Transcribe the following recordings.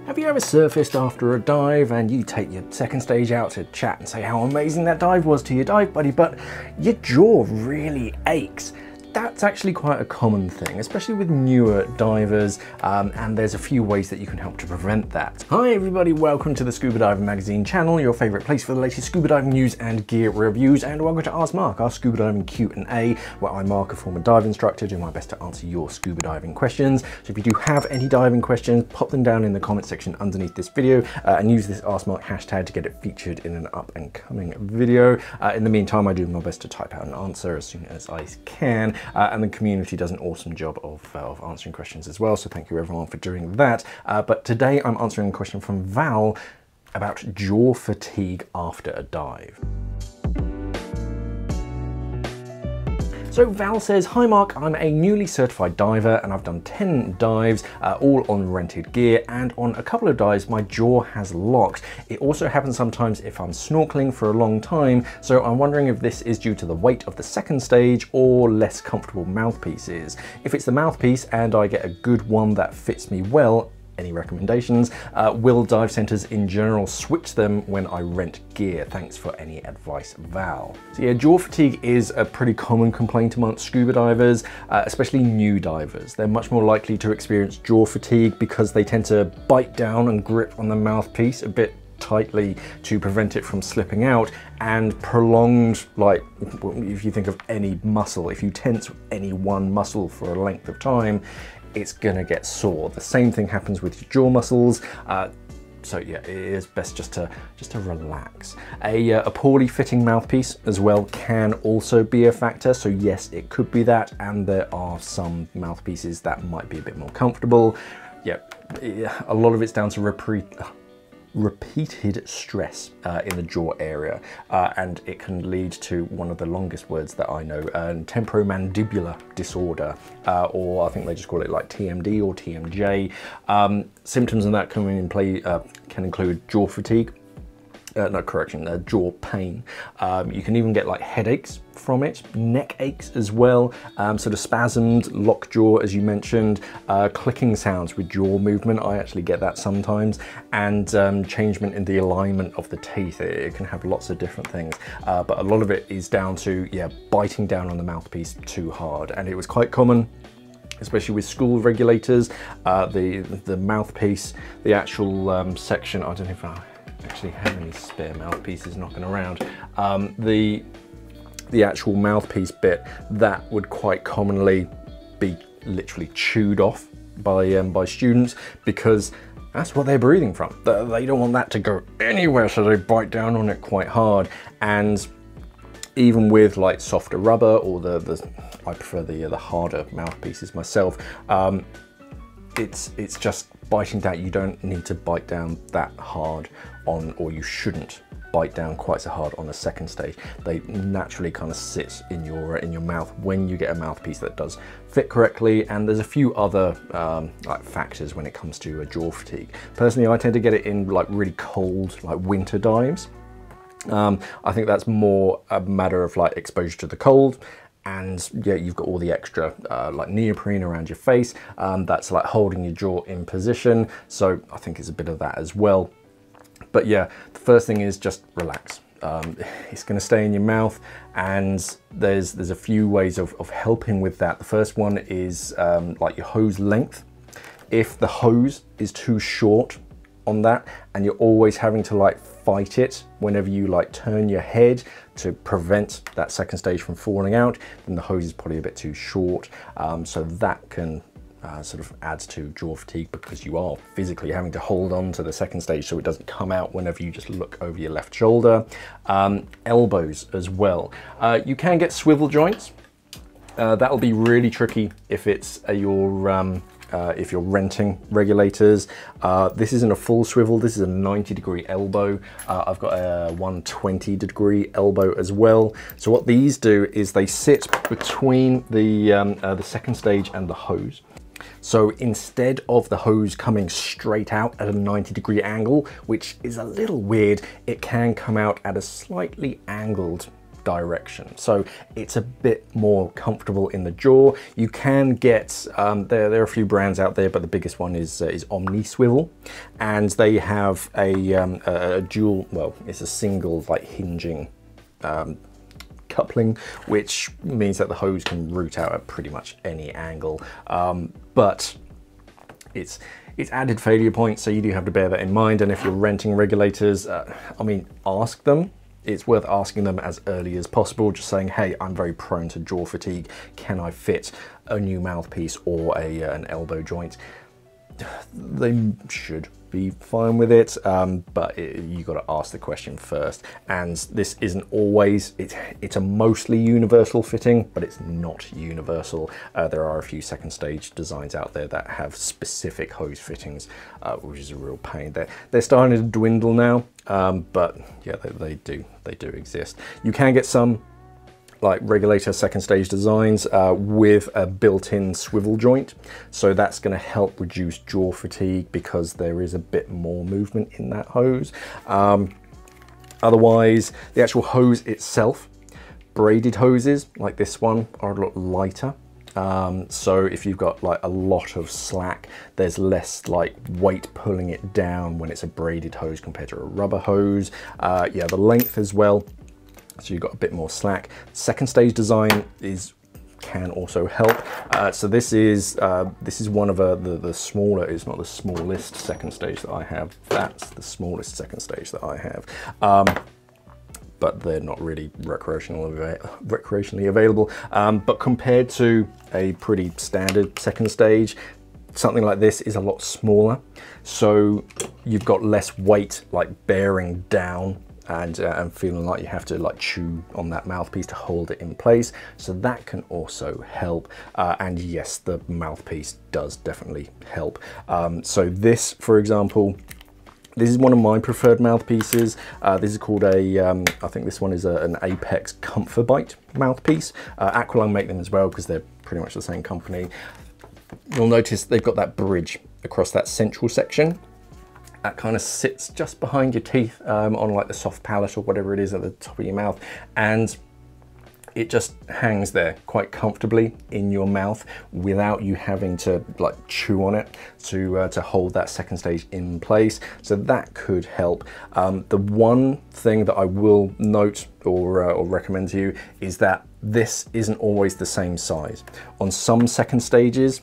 Have you ever surfaced after a dive and you take your second stage out to chat and say how amazing that dive was to your dive buddy, but your jaw really aches? That's actually quite a common thing, especially with newer divers, and there's a few ways that you can help to prevent that. Hi everybody, welcome to the Scuba Diving Magazine channel, your favourite place for the latest scuba diving news and gear reviews, and welcome to Ask Mark, our scuba diving Q&A, where I'm Mark, a former dive instructor, doing my best to answer your scuba diving questions. So if you do have any diving questions, pop them down in the comment section underneath this video, and use this Ask Mark hashtag to get it featured in an up and coming video. In the meantime, I do my best to type out an answer as soon as I can. And the community does an awesome job of answering questions as well, so thank you everyone for doing that. But today I'm answering a question from Val about jaw fatigue after a dive. So Val says, hi Mark, I'm a newly certified diver and I've done 10 dives, all on rented gear, and on a couple of dives my jaw has locked. It also happens sometimes if I'm snorkeling for a long time, so I'm wondering if this is due to the weight of the second stage or less comfortable mouthpieces. If it's the mouthpiece and I get a good one that fits me well, any recommendations? Will dive centers in general switch them when I rent gear? Thanks for any advice, Val. So yeah, jaw fatigue is a pretty common complaint amongst scuba divers, especially new divers. They're much more likely to experience jaw fatigue because they tend to bite down and grip on the mouthpiece a bit tightly to prevent it from slipping out, and prolonged, like if you think of any muscle, if you tense any one muscle for a length of time, it's gonna get sore. The same thing happens with your jaw muscles. So yeah, it is best just to relax. A poorly fitting mouthpiece as well can also be a factor. So yes, it could be that, and there are some mouthpieces that might be a bit more comfortable. Yeah, a lot of it's down to repeated stress in the jaw area, and it can lead to one of the longest words that I know, temporomandibular disorder, or I think they just call it like TMD or TMJ. Symptoms of that can include jaw fatigue, jaw pain. You can even get like headaches from it, neck aches as well, sort of spasmed, locked jaw as you mentioned, clicking sounds with jaw movement, I actually get that sometimes, and changement in the alignment of the teeth. It can have lots of different things, but a lot of it is down to, yeah, biting down on the mouthpiece too hard. And it was quite common, especially with school regulators, the mouthpiece, the actual section, I don't know if I actually have any spare mouthpieces knocking around, the actual mouthpiece bit, that would quite commonly be literally chewed off by students, because that's what they're breathing from. They don't want that to go anywhere, so they bite down on it quite hard. And even with like softer rubber, or I prefer the harder mouthpieces myself, it's just biting down. You don't need to bite down that hard on, or you shouldn't bite down quite so hard on the second stage. They naturally kind of sit in your mouth when you get a mouthpiece that does fit correctly. And there's a few other like factors when it comes to jaw fatigue. Personally, I tend to get it in like really cold, like winter dives. I think that's more a matter of like exposure to the cold. And yeah, you've got all the extra like neoprene around your face, that's like holding your jaw in position. So I think it's a bit of that as well. But yeah, the first thing is just relax. It's going to stay in your mouth, and there's a few ways of helping with that. The first one is like your hose length. If the hose is too short on that, and you're always having to like fight it whenever you like turn your head to prevent that second stage from falling out, then the hose is probably a bit too short. So that can sort of adds to jaw fatigue, because you are physically having to hold on to the second stage so it doesn't come out whenever you just look over your left shoulder. Elbows as well. You can get swivel joints. That'll be really tricky if it's if you're renting regulators. This isn't a full swivel, this is a 90-degree elbow. I've got a 120-degree elbow as well. So what these do is they sit between the second stage and the hose. So instead of the hose coming straight out at a 90-degree angle, which is a little weird, it can come out at a slightly angled direction. So it's a bit more comfortable in the jaw. You can get, there are a few brands out there, but the biggest one is Omni Swivel. And they have a dual, well, it's a single like hinging coupling, which means that the hose can root out at pretty much any angle. But it's added failure points, so you do have to bear that in mind. And if you're renting regulators, I mean, ask them. It's worth asking them as early as possible, just saying, hey, I'm very prone to jaw fatigue. Can I fit a new mouthpiece or an elbow joint? They should be fine with it, but you got to ask the question first. And this isn't always, it's a mostly universal fitting, but it's not universal. There are a few second stage designs out there that have specific hose fittings, which is a real pain. They're starting to dwindle now, but yeah, they do exist. You can get some like regulator second stage designs with a built-in swivel joint, so that's going to help reduce jaw fatigue because there is a bit more movement in that hose. Otherwise, the actual hose itself, braided hoses like this one are a lot lighter. So if you've got like a lot of slack, there's less like weight pulling it down when it's a braided hose compared to a rubber hose. Yeah, the length as well, so you've got a bit more slack. Second stage design can also help. So this is one of the smaller, it's not the smallest second stage that I have. That's the smallest second stage that I have. But they're not really recreationally available. But compared to a pretty standard second stage, something like this is a lot smaller. So you've got less weight like bearing down and feeling like you have to like chew on that mouthpiece to hold it in place. So that can also help. And yes, the mouthpiece does definitely help. So this, for example, this is one of my preferred mouthpieces. This is called I think this one is an Apex Comfort Bite mouthpiece. Aqualung make them as well because they're pretty much the same company. You'll notice they've got that bridge across that central section. That kind of sits just behind your teeth on like the soft palate or whatever it is at the top of your mouth. And it just hangs there quite comfortably in your mouth without you having to like chew on it to hold that second stage in place. So that could help. The one thing that I will note or recommend to you is that this isn't always the same size. On some second stages,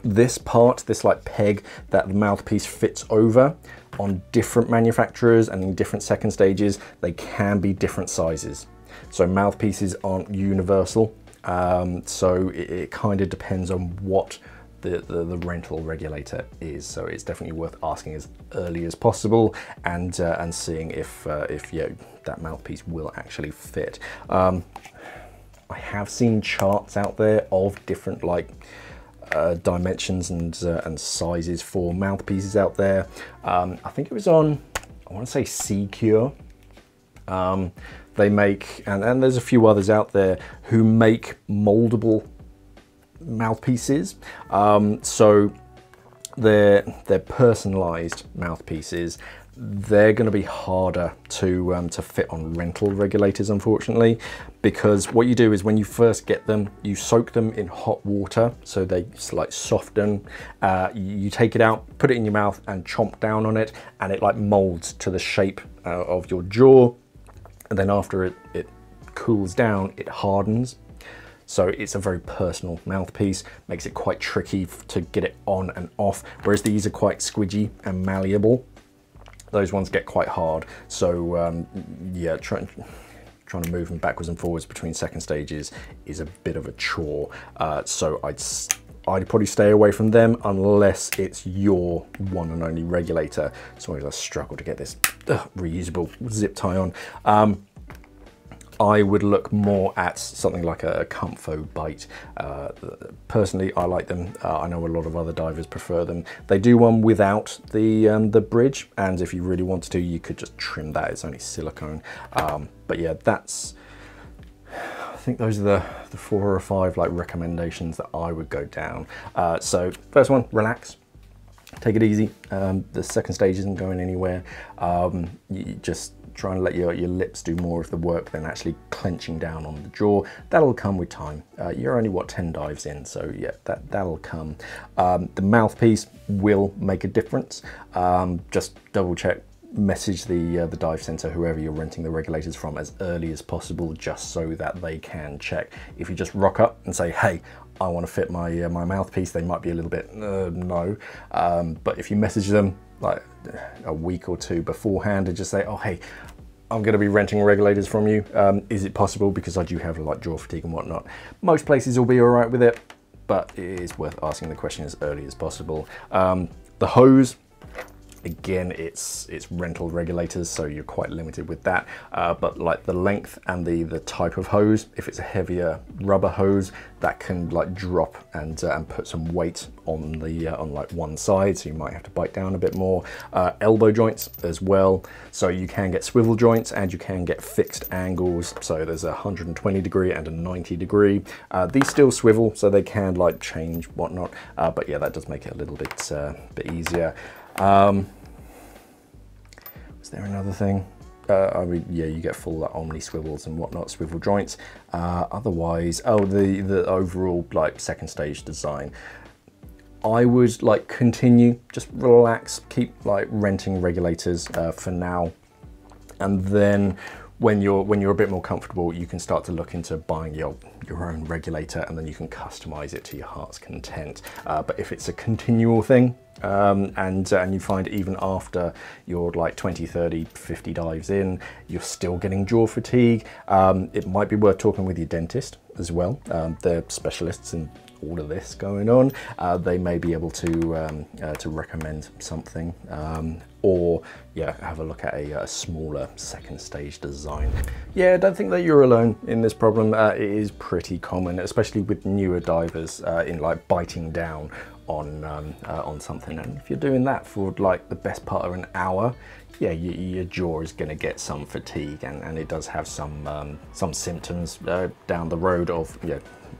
this part, this like peg that the mouthpiece fits over, on different manufacturers and in different second stages, they can be different sizes. So mouthpieces aren't universal. So it kind of depends on what the rental regulator is. So it's definitely worth asking as early as possible and seeing if yeah, that mouthpiece will actually fit. I have seen charts out there of different like dimensions and sizes for mouthpieces out there. I think it was on, I want to say Secure. They make, and there's a few others out there who make moldable mouthpieces. So they're personalized mouthpieces. They're going to be harder to fit on rental regulators, unfortunately, because what you do is when you first get them, you soak them in hot water so they like soften. You take it out, put it in your mouth and chomp down on it, and it like molds to the shape of your jaw. And then after it cools down, it hardens. So it's a very personal mouthpiece, makes it quite tricky to get it on and off, whereas these are quite squidgy and malleable. Those ones get quite hard. So yeah, trying to move them backwards and forwards between second stages is a bit of a chore. So I'd probably stay away from them unless it's your one and only regulator. Sometimes I struggle to get this reusable zip tie on. I would look more at something like a Comfo Bite. Personally, I like them. I know a lot of other divers prefer them. They do one without the bridge, and if you really wanted to, you could just trim that. It's only silicone. But yeah, I think those are the 4 or 5 like recommendations that I would go down. So first one, relax. Take it easy. The second stage isn't going anywhere. You just try and let your lips do more of the work than actually clenching down on the jaw. That'll come with time. You're only, what, 10 dives in, so yeah, that'll come. The mouthpiece will make a difference. Just double check, message the dive center, whoever you're renting the regulators from, as early as possible, just so that they can check. If you just rock up and say, hey, I want to fit my my mouthpiece, they might be a little bit no. But if you message them like a week or two beforehand and just say, oh hey, I'm going to be renting regulators from you, is it possible, because I do have like jaw fatigue and whatnot. Most places will be all right with it, but it is worth asking the question as early as possible. The hose, again, it's rental regulators, so you're quite limited with that. But like the length and the type of hose, if it's a heavier rubber hose, that can like drop and put some weight on the on like one side, so you might have to bite down a bit more. Elbow joints as well, so you can get swivel joints and you can get fixed angles. So there's a 120 degree and a 90 degree. These still swivel, so they can like change whatnot. But yeah, that does make it a little bit easier. Is there another thing? I mean, yeah, you get full like, omni swivels and whatnot, swivel joints. Otherwise, oh, the overall like second stage design, I would like continue, just relax, keep like renting regulators for now, and then when you're a bit more comfortable, you can start to look into buying your own regulator, and then you can customize it to your heart's content. But if it's a continual thing, and you find even after you're like 20, 30, 50 dives in, you're still getting jaw fatigue, it might be worth talking with your dentist as well. They're specialists in all of this going on. They may be able to recommend something, or yeah, have a look at a smaller second stage design. Yeah, I don't think that you're alone in this problem. It is pretty common, especially with newer divers, in like biting down on something. And if you're doing that for like the best part of an hour, yeah, your jaw is going to get some fatigue, and it does have some symptoms down the road of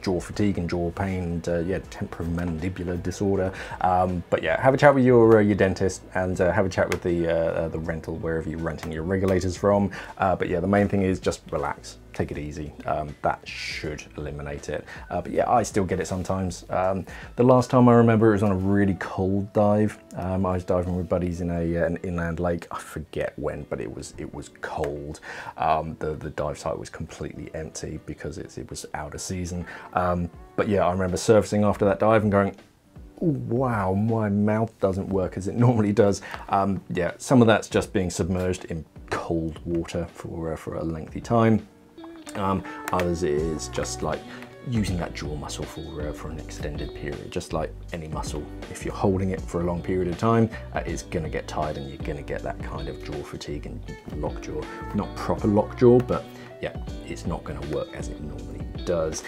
jaw fatigue and jaw pain, and yeah, temporomandibular disorder. But yeah, have a chat with your dentist, and have a chat with the rental, wherever you're renting your regulators from. But yeah, the main thing is just relax, take it easy. That should eliminate it. But yeah, I still get it sometimes. The last time I remember, it was on a really cold dive. I was diving with buddies in an inland lake. I forget when, but it was cold. The dive site was completely empty because it was out of season. But yeah, I remember surfacing after that dive and going, wow, my mouth doesn't work as it normally does. Yeah, some of that's just being submerged in cold water for a lengthy time. Others is just like using that jaw muscle for an extended period. Just like any muscle, if you're holding it for a long period of time, it's gonna get tired, and you're gonna get that kind of jaw fatigue and lockjaw. Not proper lockjaw, but yeah, it's not gonna work as it normally does.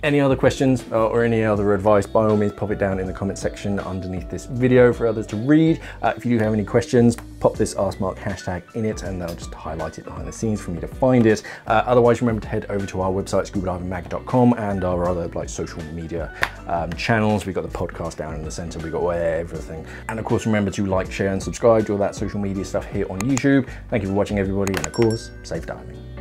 Any other questions or any other advice, by all means pop it down in the comment section underneath this video for others to read. If you do have any questions, pop this Ask Mark hashtag in it, and they'll just highlight it behind the scenes for me to find it. Otherwise, remember to head over to our website, scubadivingmag.com, and our other like social media channels. We've got the podcast down in the center, we've got everything. And of course, remember to like, share, and subscribe to all that social media stuff here on YouTube. Thank you for watching, everybody, and of course, safe diving.